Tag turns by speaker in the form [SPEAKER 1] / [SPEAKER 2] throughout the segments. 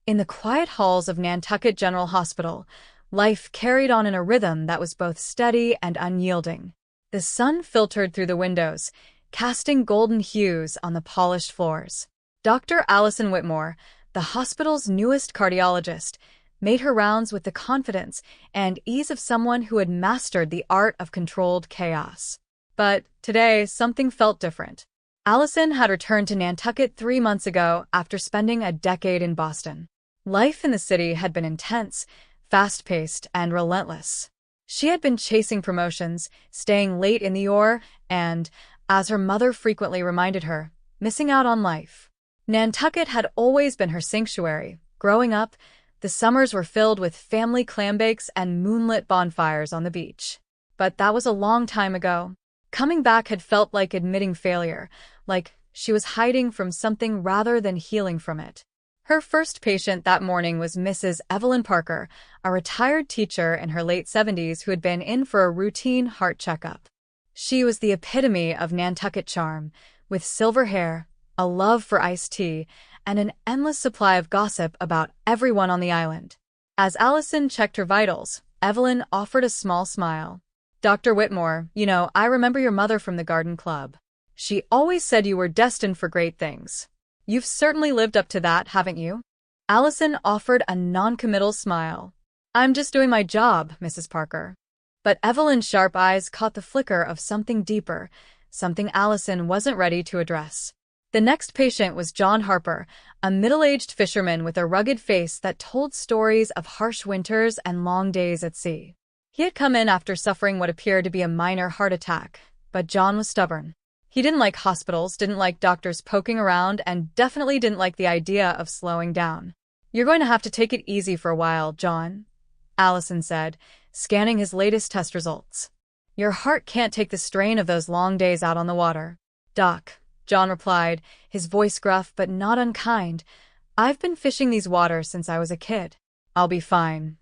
[SPEAKER 1] In the quiet halls of Nantucket General Hospital, life carried on in a rhythm that was both steady and unyielding. The sun filtered through the windows, casting golden hues on the polished floors. Dr. Allison Whitmore, the hospital's newest cardiologist, made her rounds with the confidence and ease of someone who had mastered the art of controlled chaos. But today, something felt different. Allison had returned to Nantucket 3 months ago after spending a decade in Boston. Life in the city had been intense, fast-paced, and relentless. She had been chasing promotions, staying late in the OR, and, as her mother frequently reminded her, missing out on life. Nantucket had always been her sanctuary. Growing up, the summers were filled with family clambakes and moonlit bonfires on the beach. But that was a long time ago. Coming back had felt like admitting failure, like she was hiding from something rather than healing from it. Her first patient that morning was Mrs. Evelyn Parker, a retired teacher in her late 70s who had been in for a routine heart checkup. She was the epitome of Nantucket charm, with silver hair, a love for iced tea, and an endless supply of gossip about everyone on the island. As Allison checked her vitals, Evelyn offered a small smile. "Dr. Whitmore, I remember your mother from the garden club. She always said you were destined for great things. You've certainly lived up to that, haven't you?" Allison offered a non-committal smile. "I'm just doing my job, Mrs. Parker." But Evelyn's sharp eyes caught the flicker of something deeper, something Allison wasn't ready to address. The next patient was John Harper, a middle-aged fisherman with a rugged face that told stories of harsh winters and long days at sea. He had come in after suffering what appeared to be a minor heart attack, but John was stubborn. He didn't like hospitals, didn't like doctors poking around, and definitely didn't like the idea of slowing down. "You're going to have to take it easy for a while, John," Allison said, scanning his latest test results. "Your heart can't take the strain of those long days out on the water." "Doc," John replied, his voice gruff but not unkind, "I've been fishing these waters since I was a kid. I'll be fine."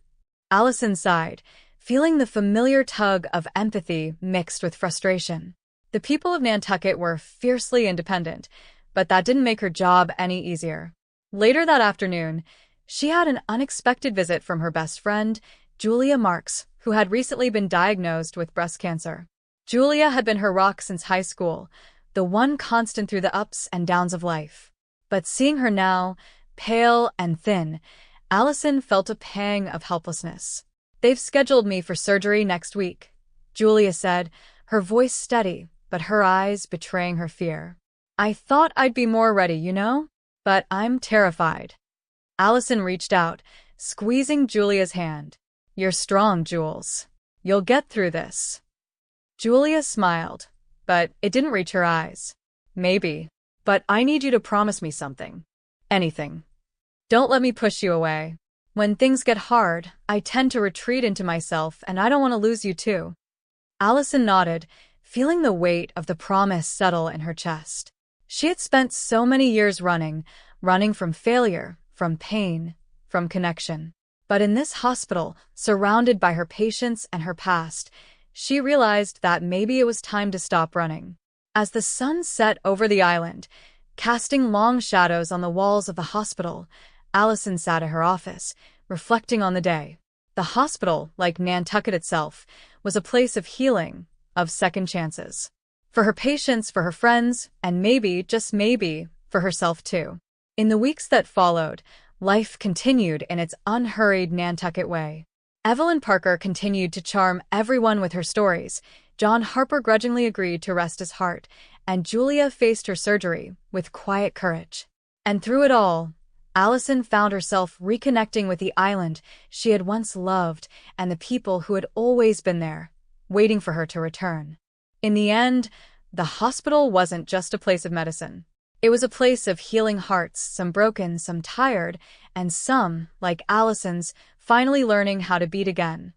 [SPEAKER 1] Allison sighed, feeling the familiar tug of empathy mixed with frustration. The people of Nantucket were fiercely independent, but that didn't make her job any easier. Later that afternoon, she had an unexpected visit from her best friend, Julia Marks, who had recently been diagnosed with breast cancer. Julia had been her rock since high school, the one constant through the ups and downs of life. But seeing her now, pale and thin, Allison felt a pang of helplessness. "They've scheduled me for surgery next week," Julia said, her voice steady, but her eyes betraying her fear. "I thought I'd be more ready, but I'm terrified." Allison reached out, squeezing Julia's hand. "You're strong, Jules. You'll get through this." Julia smiled, but it didn't reach her eyes. "Maybe, but I need you to promise me something. Anything. Don't let me push you away. When things get hard, I tend to retreat into myself, and I don't want to lose you too." Allison nodded, feeling the weight of the promise settle in her chest. She had spent so many years running from failure, from pain, from connection. But in this hospital, surrounded by her patients and her past, she realized that maybe it was time to stop running. As the sun set over the island, casting long shadows on the walls of the hospital, Allison sat at her office, reflecting on the day. The hospital, like Nantucket itself, was a place of healing, of second chances. For her patients, for her friends, and maybe, just maybe, for herself too. In the weeks that followed, life continued in its unhurried Nantucket way. Evelyn Parker continued to charm everyone with her stories, John Harper grudgingly agreed to rest his heart, and Julia faced her surgery with quiet courage. And through it all, Allison found herself reconnecting with the island she had once loved and the people who had always been there, waiting for her to return. In the end, the hospital wasn't just a place of medicine. It was a place of healing hearts, some broken, some tired, and some, like Allison's, finally learning how to beat again.